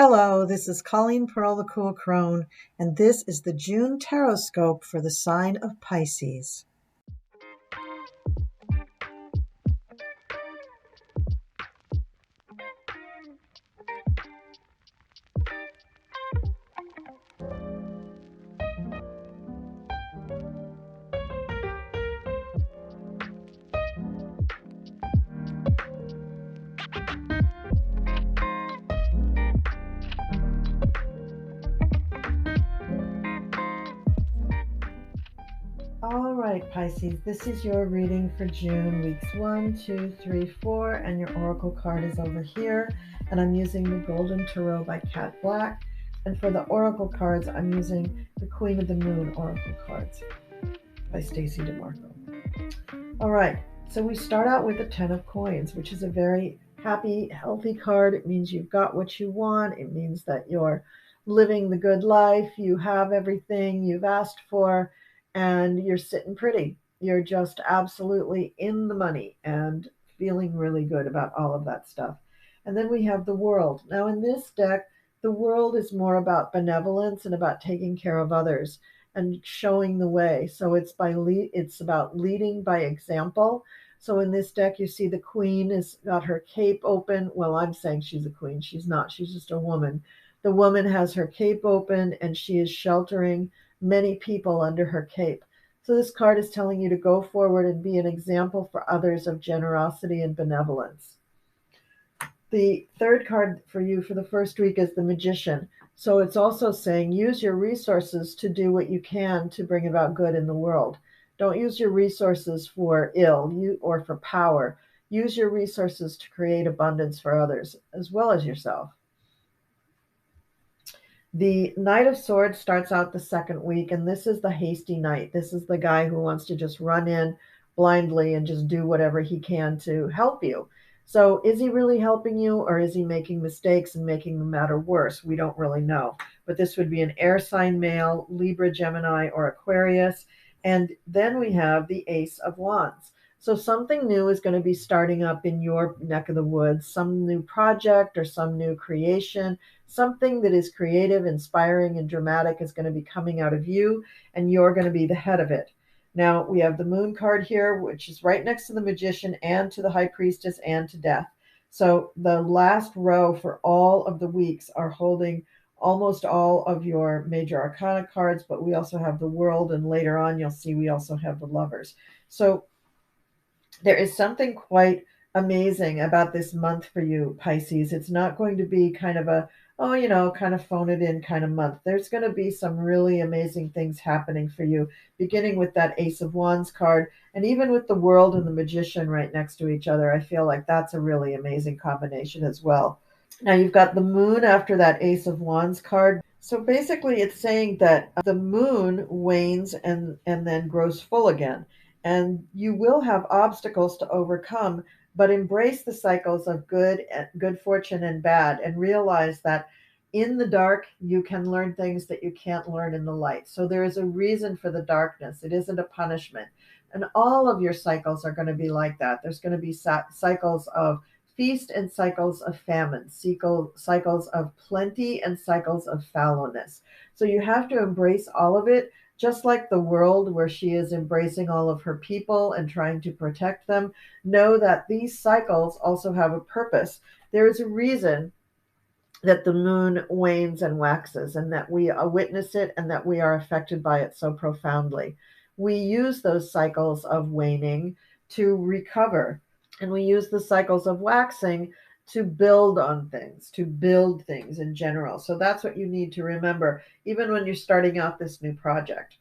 Hello, this is Colleen Pearl the Cool Crone, and this is the June Tarotscope for the sign of Pisces. All right, Pisces, this is your reading for June, weeks 1, 2, 3, 4, and your oracle card is over here. And I'm using the Golden Tarot by Cat Black. And for the oracle cards, I'm using the Queen of the Moon oracle cards by Stacey DeMarco. All right, so we start out with the 10 of Coins, which is a very happy, healthy card. It means you've got what you want. It means that you're living the good life. You have everything you've asked for, and you're sitting pretty. You're just absolutely in the money and feeling really good about all of that stuff. And then we have the World. Now, in this deck, the World is more about benevolence and about taking care of others and showing the way. So it's about leading by example. So in this deck, you see the Queen has got her cape open. Well, I'm saying she's a queen. She's not. She's just a woman. The woman has her cape open and she is sheltering many people under her cape. So this card is telling you to go forward and be an example for others of generosity and benevolence. The third card for you for the first week is the Magician. So it's also saying use your resources to do what you can to bring about good in the world. Don't use your resources for ill or for power. Use your resources to create abundance for others as well as yourself. The Knight of Swords starts out the second week, and this is the hasty knight. This is the guy who wants to just run in blindly and just do whatever he can to help you. So is he really helping you, or is he making mistakes and making the matter worse? We don't really know. But this would be an air sign male, Libra, Gemini, or Aquarius. And then we have the Ace of Wands. So something new is going to be starting up in your neck of the woods, some new project or some new creation. Something that is creative, inspiring, and dramatic is going to be coming out of you, and you're going to be the head of it. Now, we have the Moon card here, which is right next to the Magician and to the High Priestess and to Death. So the last row for all of the weeks are holding almost all of your major arcana cards, but we also have the World, and later on you'll see we also have the Lovers. So there is something quite amazing about this month for you, Pisces. It's not going to be kind of a, kind of phone it in kind of month. There's going to be some really amazing things happening for you, beginning with that Ace of Wands card, and even with the World and the Magician right next to each other. I feel like that's a really amazing combination as well. Now you've got the Moon after that Ace of Wands card. So basically it's saying that the moon wanes and then grows full again. And you will have obstacles to overcome, but embrace the cycles of good fortune and bad, and realize that in the dark you can learn things that you can't learn in the light. So there is a reason for the darkness. It isn't a punishment. And all of your cycles are going to be like that. There's going to be cycles of feast and cycles of famine, cycles of plenty and cycles of fallowness. So you have to embrace all of it, just like the World, where she is embracing all of her people and trying to protect them. Know that these cycles also have a purpose. There is a reason that the moon wanes and waxes, and that we witness it and that we are affected by it so profoundly. We use those cycles of waning to recover, and we use the cycles of waxing to build on things, to build things in general. So that's what you need to remember, even when you're starting out this new project.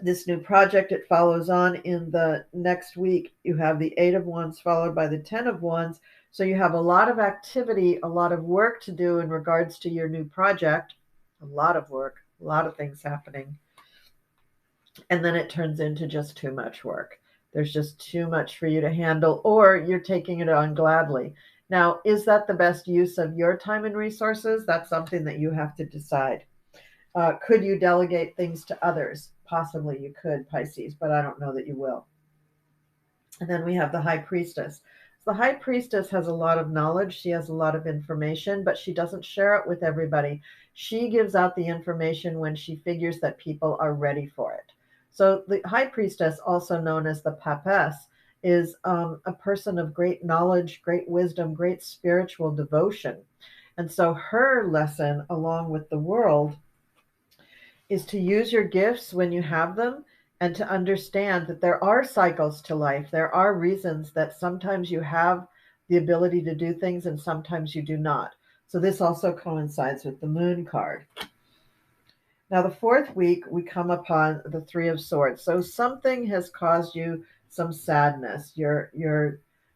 This new project, it follows on in the next week. You have the Eight of Wands followed by the 10 of Wands. So you have a lot of activity, a lot of work to do in regards to your new project. A lot of work, a lot of things happening. And then it turns into just too much work. There's just too much for you to handle, or you're taking it on gladly. Now, is that the best use of your time and resources? That's something that you have to decide. Could you delegate things to others? Possibly you could, Pisces, but I don't know that you will. And then we have the High Priestess. The high priestess has a lot of knowledge. She has a lot of information, but she doesn't share it with everybody. She gives out the information when she figures that people are ready for it. So the high priestess, also known as the papess, is a person of great knowledge, great wisdom, great spiritual devotion. And so her lesson, along with the world, is to use your gifts when you have them and to understand that there are cycles to life. There are reasons that sometimes you have the ability to do things and sometimes you do not. So this also coincides with the moon card. Now, the fourth week, we come upon the Three of Swords. So something has caused you some sadness. You're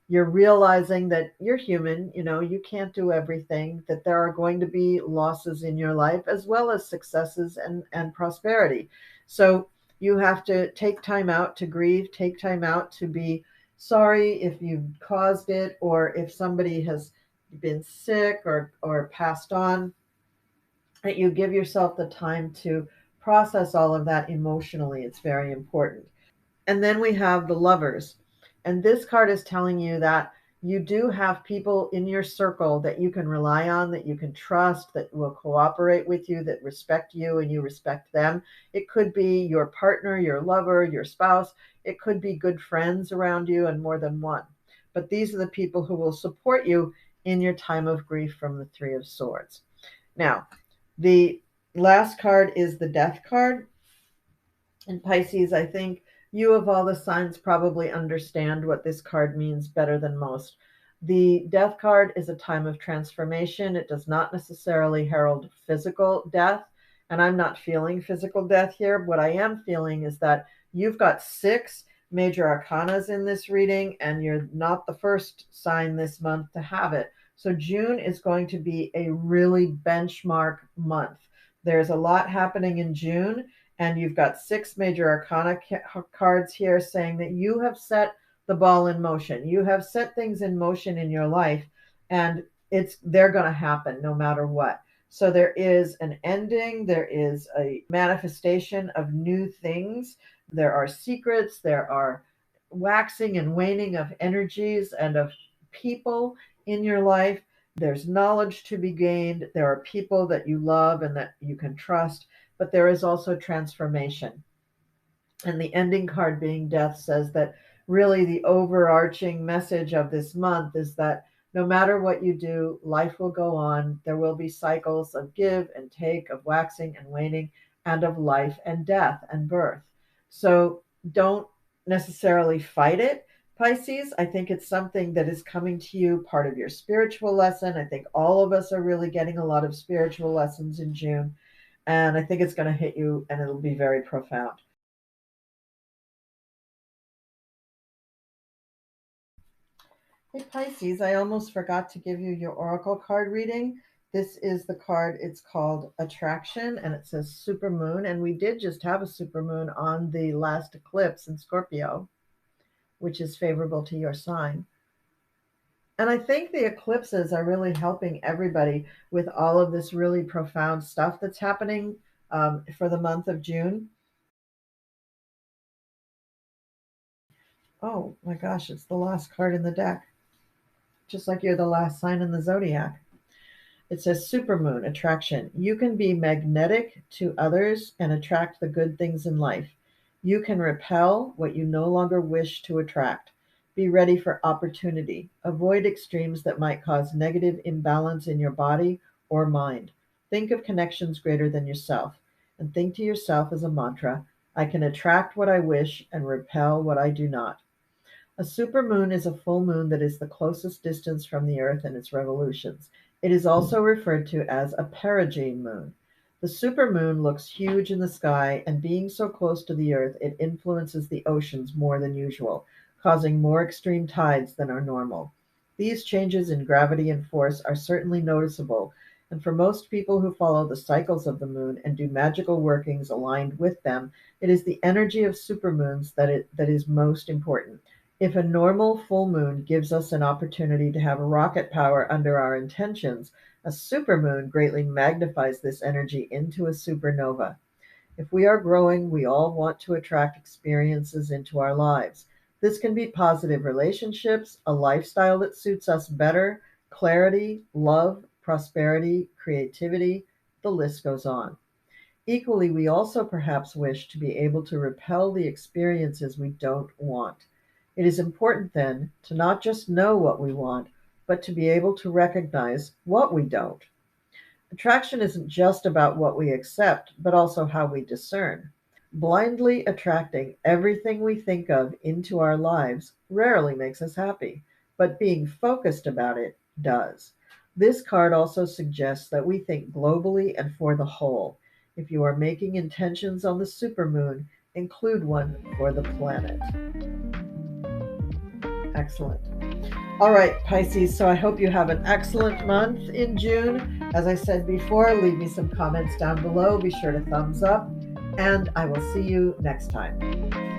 realizing that you're human, you can't do everything, that there are going to be losses in your life as well as successes and prosperity. So you have to take time out to grieve, take time out to be sorry if you've caused it, or if somebody has been sick or passed on, that you give yourself the time to process all of that emotionally. It's very important. And then we have the Lovers. And this card is telling you that you do have people in your circle that you can rely on, that you can trust, that will cooperate with you, that respect you and you respect them. It could be your partner, your lover, your spouse. It could be good friends around you and more than one. But these are the people who will support you in your time of grief from the Three of Swords. Now, the last card is the Death card. In Pisces, I think you of all the signs probably understand what this card means better than most. The Death card is a time of transformation. It does not necessarily herald physical death, and I'm not feeling physical death here. What I am feeling is that you've got 6 major arcanas in this reading, and you're not the first sign this month to have it. So June is going to be a really benchmark month. There's a lot happening in June, and you've got 6 major arcana cards here saying that you have set the ball in motion. You have set things in motion in your life, and they're going to happen no matter what. So there is an ending, there is a manifestation of new things, there are secrets, there are waxing and waning of energies and of people in your life. There's knowledge to be gained. There are people that you love and that you can trust, but there is also transformation. And the ending card, being Death, says that really the overarching message of this month is that no matter what you do, life will go on. There will be cycles of give and take, of waxing and waning, and of life and death and birth. So don't necessarily fight it, Pisces. I think it's something that is coming to you, part of your spiritual lesson. I think all of us are really getting a lot of spiritual lessons in June. And I think it's going to hit you and it'll be very profound. Hey Pisces, I almost forgot to give you your oracle card reading. This is the card, it's called Attraction, and it says Supermoon. And we did just have a supermoon on the last eclipse in Scorpio, which is favorable to your sign. And I think the eclipses are really helping everybody with all of this really profound stuff that's happening for the month of June. Oh my gosh, it's the last card in the deck, just like you're the last sign in the zodiac. It says Supermoon, Attraction. You can be magnetic to others and attract the good things in life. You can repel what you no longer wish to attract. Be ready for opportunity. Avoid extremes that might cause negative imbalance in your body or mind. Think of connections greater than yourself, and think to yourself as a mantra, I can attract what I wish and repel what I do not. A supermoon is a full moon that is the closest distance from the Earth in its revolutions. It is also referred to as a perigee moon. The supermoon looks huge in the sky, and being so close to the Earth, it influences the oceans more than usual, causing more extreme tides than are normal. These changes in gravity and force are certainly noticeable, and for most people who follow the cycles of the moon and do magical workings aligned with them, it is the energy of supermoons that is most important. If a normal full moon gives us an opportunity to have rocket power under our intentions, a supermoon greatly magnifies this energy into a supernova. If we are growing, we all want to attract experiences into our lives. This can be positive relationships, a lifestyle that suits us better, clarity, love, prosperity, creativity, the list goes on. Equally, we also perhaps wish to be able to repel the experiences we don't want. It is important then to not just know what we want, but to be able to recognize what we don't. Attraction isn't just about what we accept, but also how we discern. Blindly attracting everything we think of into our lives rarely makes us happy, but being focused about it does. This card also suggests that we think globally and for the whole. If you are making intentions on the supermoon, include one for the planet. Excellent. All right, Pisces. So I hope you have an excellent month in June. As I said before, leave me some comments down below. Be sure to thumbs up, and I will see you next time.